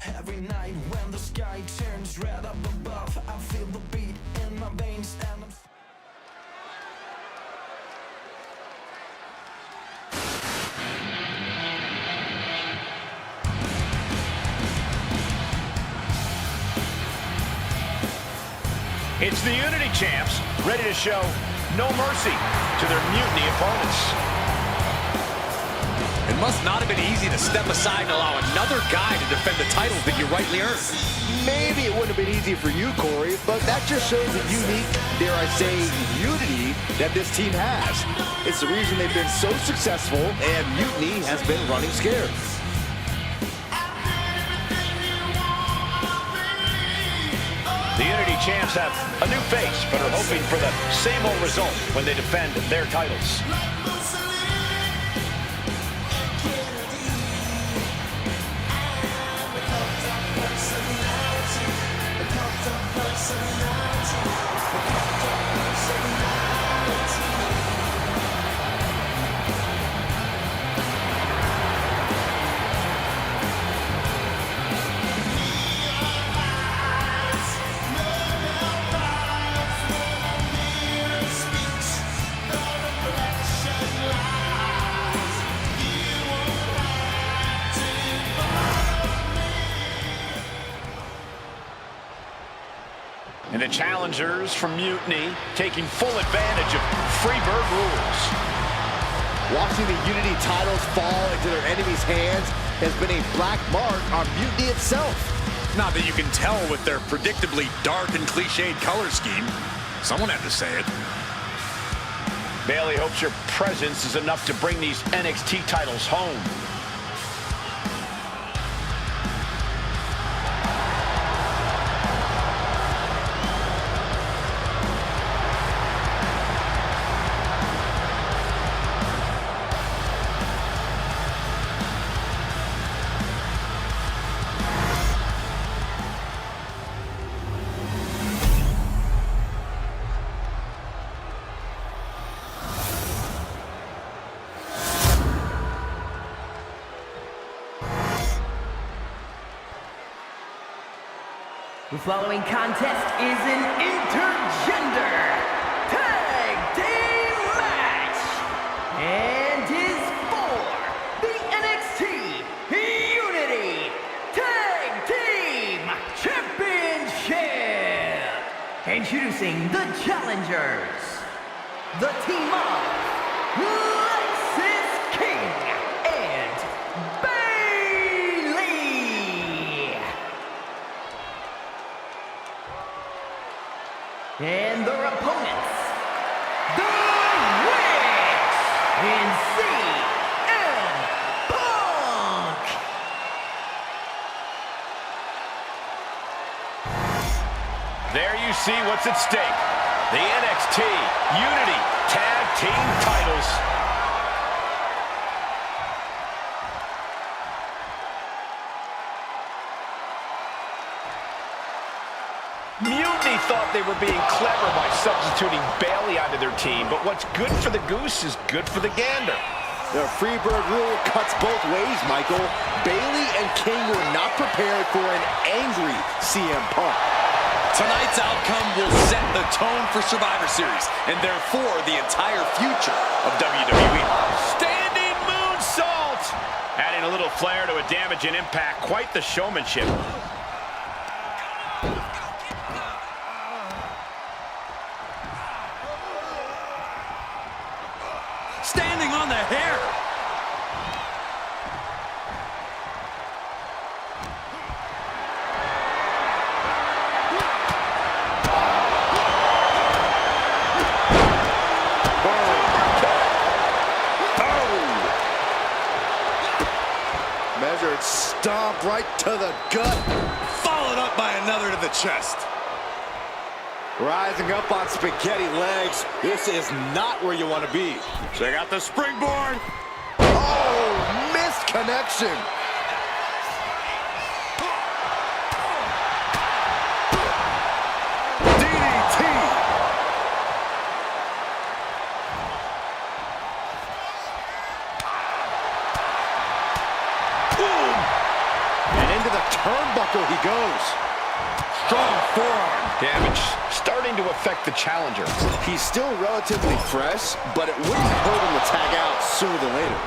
Every night when the sky turns red up above, I feel the beat in my veins and I'm... It's the Unity champs, ready to show no mercy to their Mutiny opponents. It must not have been easy to step aside and allow another guy to defend the titles that you rightly earned. Maybe it wouldn't have been easy for you, Corey, but that just shows the unique, dare I say, unity that this team has. It's the reason they've been so successful, and Mutiny has been running scared. The Unity champs have a new face, but are hoping for the same old result when they defend their titles. And the challengers from Mutiny taking full advantage of Freebird rules. Watching the Unity titles fall into their enemies' hands has been a black mark on Mutiny itself. Not that you can tell with their predictably dark and cliched color scheme. Someone had to say it. Bailey hopes your presence is enough to bring these NXT titles home. The following contest is an intergender tag team match and is for the NXT Unity Tag Team Championship. Introducing the challengers, the team of Lexis King and Bailey. And their opponents, the Witch and CM Punk. There you see what's at stake. The NXT Unity Tag Team titles. Mutiny thought they were being clever by substituting Bailey onto their team, but what's good for the goose is good for the gander. The Freebird rule cuts both ways, Michael. Bailey and King were not prepared for an angry CM Punk. Tonight's outcome will set the tone for Survivor Series, and therefore the entire future of WWE. Standing moonsault! Adding a little flair to a damage and impact. Quite the showmanship. Standing on the hair. Measured stomp right to the gut. Followed up by another to the chest. Rising up on spaghetti legs. This is not where you want to be. Check out the springboard. Oh, missed connection. DDT. Boom! And Into the turnbuckle he goes. Strong forearm. Damage starting to affect the challenger. He's still relatively fresh, but it wouldn't hurt him to tag out sooner than later.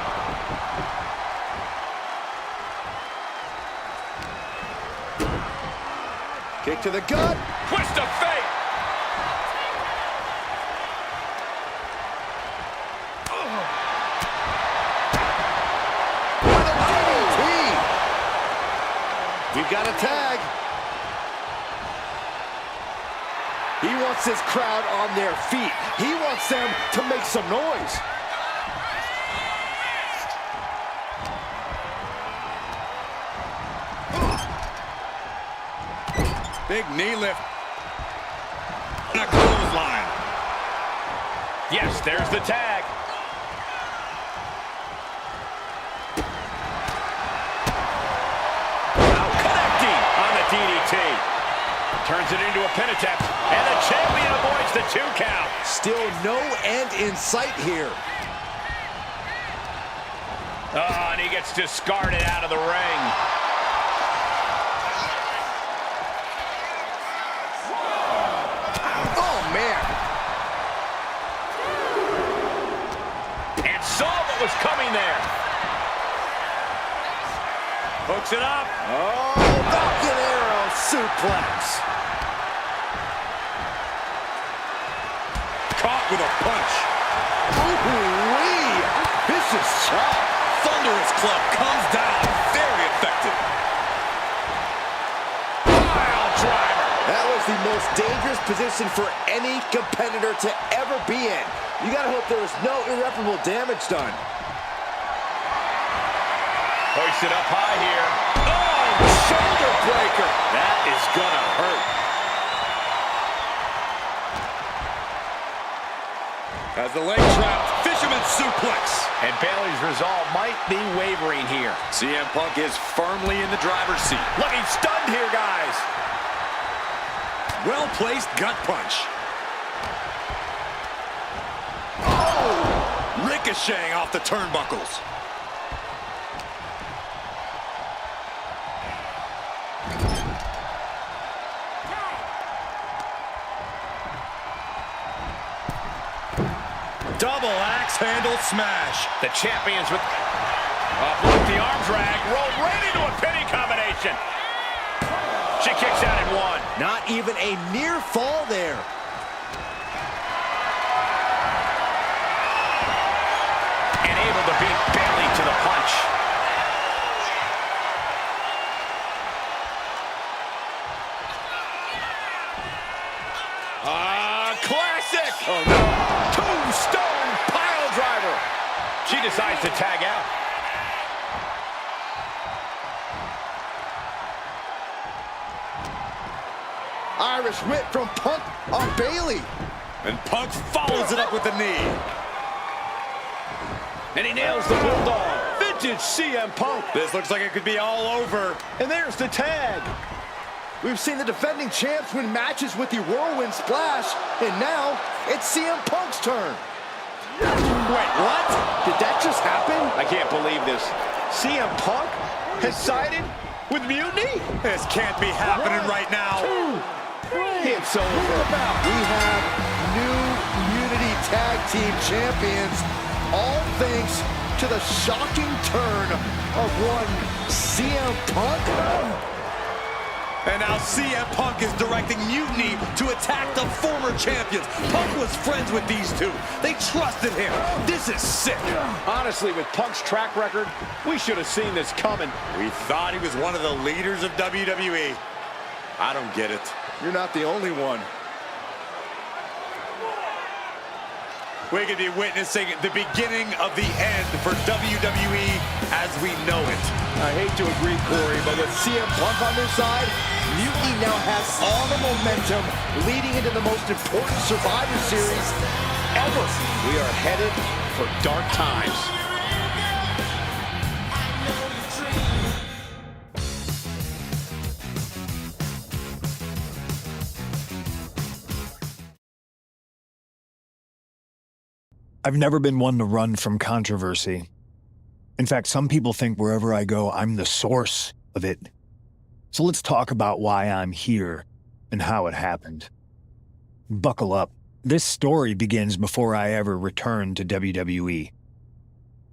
Kick to the gut. Twist of fate. We've got a tag. He wants his crowd on their feet. He wants them to make some noise. Big knee lift. And a clothesline. Yes, there's the tag. DDT. Turns it into a pin attempt, and the champion avoids the 2 count. Still no end in sight here. Oh, and he gets discarded out of the ring. Oh, man. And saw what was coming there. Hooks it up. Oh, Falcon Arrow suplex. Caught with a punch. Ooh-wee. Vicious shot. Thunderous club comes down. Very effective. Pile driver. That was the most dangerous position for any competitor to ever be in. You gotta hope there was no irreparable damage done. Hoisted up high here. Oh, shoulder breaker. That is gonna hurt. As the leg trapped, fisherman suplex. And Bayley's resolve might be wavering here. CM Punk is firmly in the driver's seat. Looking stunned here, guys. Well-placed gut punch. Oh! Ricocheting off the turnbuckles. Double axe handle smash. The champions with the arm drag, rolled right into a pinning combination. She kicks out at 1. Not even a near fall there. And able to beat Bayley to the punch. Classic! Oh, no. Tombstone pile driver. She decides to tag out. Irish whip from Punk on Bayley. And Punk follows it up with the knee. And he nails the bulldog. Vintage CM Punk. This looks like it could be all over. And there's the tag. We've seen the defending champs win matches with the whirlwind splash, and now it's CM Punk's turn. Wait, what? Did that just happen? I can't believe this. CM Punk has sided with Mutiny. This can't be happening right now. It's over. We have new Unity Tag Team Champions, all thanks to the shocking turn of one CM Punk. And now CM Punk is directing Mutiny to attack the former champions. Punk was friends with these two. They trusted him. This is sick. Honestly, with Punk's track record, we should have seen this coming. We thought he was one of the leaders of WWE. I don't get it. You're not the only one. We could be witnessing the beginning of the end for WWE as we know it. I hate to agree, Corey, but with CM Punk on their side, Mutiny now has all the momentum leading into the most important Survivor Series ever. We are headed for dark times. I've never been one to run from controversy. In fact, some people think wherever I go, I'm the source of it. So let's talk about why I'm here and how it happened. Buckle up. This story begins before I ever returned to WWE.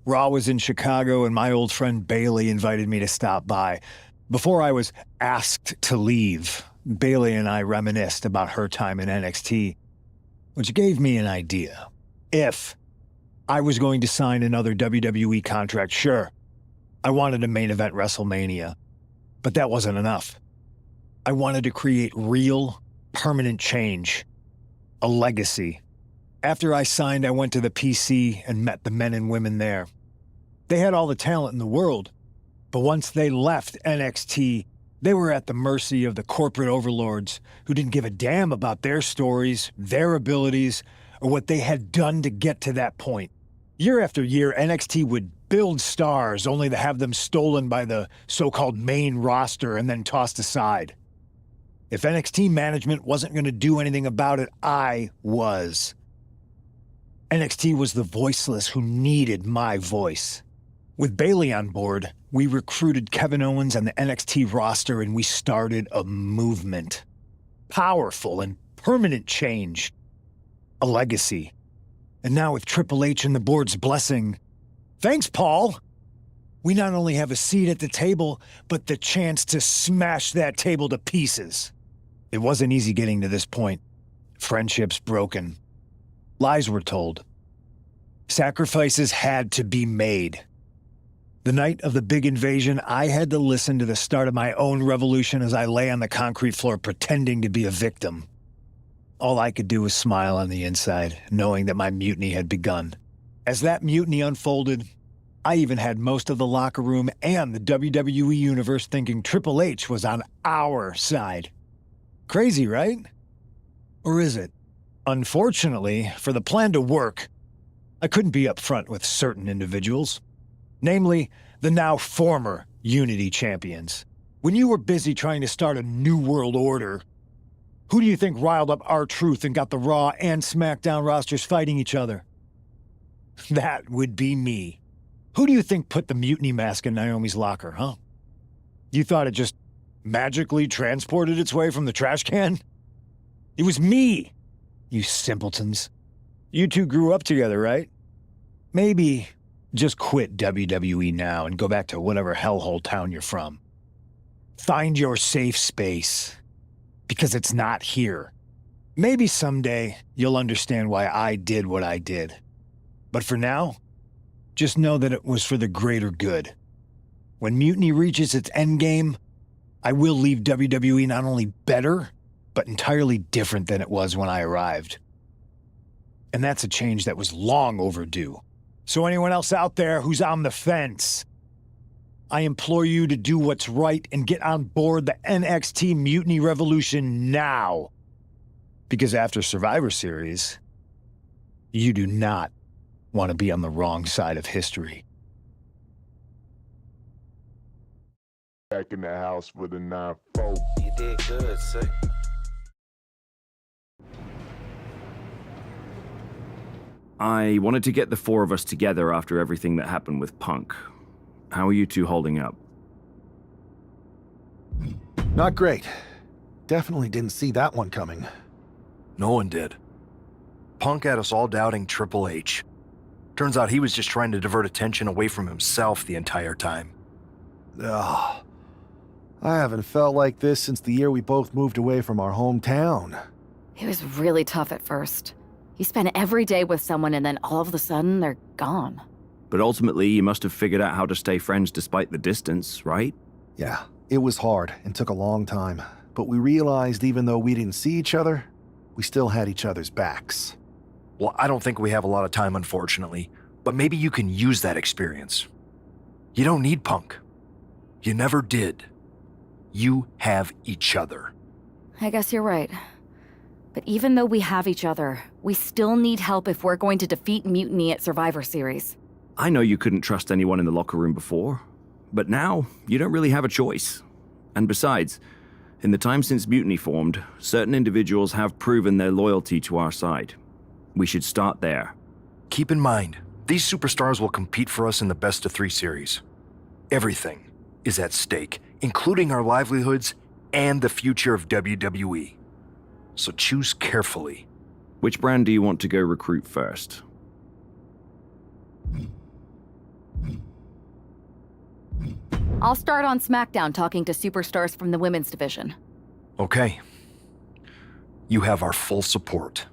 Raw was in Chicago and my old friend Bailey invited me to stop by. Before I was asked to leave, Bailey and I reminisced about her time in NXT, which gave me an idea. If I was going to sign another WWE contract, sure, I wanted a main event WrestleMania, but that wasn't enough. I wanted to create real, permanent change, a legacy. After I signed, I went to the PC and met the men and women there. They had all the talent in the world, but once they left NXT, they were at the mercy of the corporate overlords who didn't give a damn about their stories, their abilities, or what they had done to get to that point. Year after year, NXT would build stars only to have them stolen by the so-called main roster and then tossed aside. If NXT management wasn't going to do anything about it, I was. NXT was the voiceless who needed my voice. With Bailey on board, we recruited Kevin Owens and the NXT roster and we started a movement. Powerful and permanent change. A legacy. And now with Triple H and the board's blessing, thanks, Paul! We not only have a seat at the table, but the chance to smash that table to pieces. It wasn't easy getting to this point. Friendships broken. Lies were told. Sacrifices had to be made. The night of the big invasion, I had to listen to the start of my own revolution as I lay on the concrete floor pretending to be a victim. All I could do was smile on the inside, knowing that my mutiny had begun. As that mutiny unfolded, I even had most of the locker room and the WWE Universe thinking Triple H was on our side. Crazy, right? Or is it? Unfortunately, for the plan to work, I couldn't be upfront with certain individuals. Namely, the now former Unity champions. When you were busy trying to start a new world order, who do you think riled up R-Truth and got the Raw and SmackDown rosters fighting each other? That would be me. Who do you think put the mutiny mask in Naomi's locker, huh? You thought it just magically transported its way from the trash can? It was me, you simpletons. You two grew up together, right? Maybe just quit WWE now and go back to whatever hellhole town you're from. Find your safe space, because it's not here. Maybe someday you'll understand why I did what I did. But for now, just know that it was for the greater good. When Mutiny reaches its endgame, I will leave WWE not only better, but entirely different than it was when I arrived. And that's a change that was long overdue. So anyone else out there who's on the fence, I implore you to do what's right and get on board the NXT Mutiny Revolution now. Because after Survivor Series, you do not want to be on the wrong side of history. Back in the house with a 9-4. You did good, sir. I wanted to get the four of us together after everything that happened with Punk. How are you two holding up? Not great. Definitely didn't see that one coming. No one did. Punk had us all doubting Triple H. Turns out he was just trying to divert attention away from himself the entire time. Ugh. I haven't felt like this since the year we both moved away from our hometown. It was really tough at first. You spend every day with someone and then all of a sudden they're gone. But ultimately, you must have figured out how to stay friends despite the distance, right? Yeah, it was hard and took a long time. But we realized even though we didn't see each other, we still had each other's backs. Well, I don't think we have a lot of time, unfortunately. But maybe you can use that experience. You don't need Punk. You never did. You have each other. I guess you're right. But even though we have each other, we still need help if we're going to defeat Mutiny at Survivor Series. I know you couldn't trust anyone in the locker room before, but now you don't really have a choice. And besides, in the time since Mutiny formed, certain individuals have proven their loyalty to our side. We should start there. Keep in mind, these superstars will compete for us in the best-of-3 series. Everything is at stake including our livelihoods and the future of WWE. So choose carefully. Which brand do you want to go recruit first? I'll start on SmackDown talking to superstars from the women's division. Okay. You have our full support.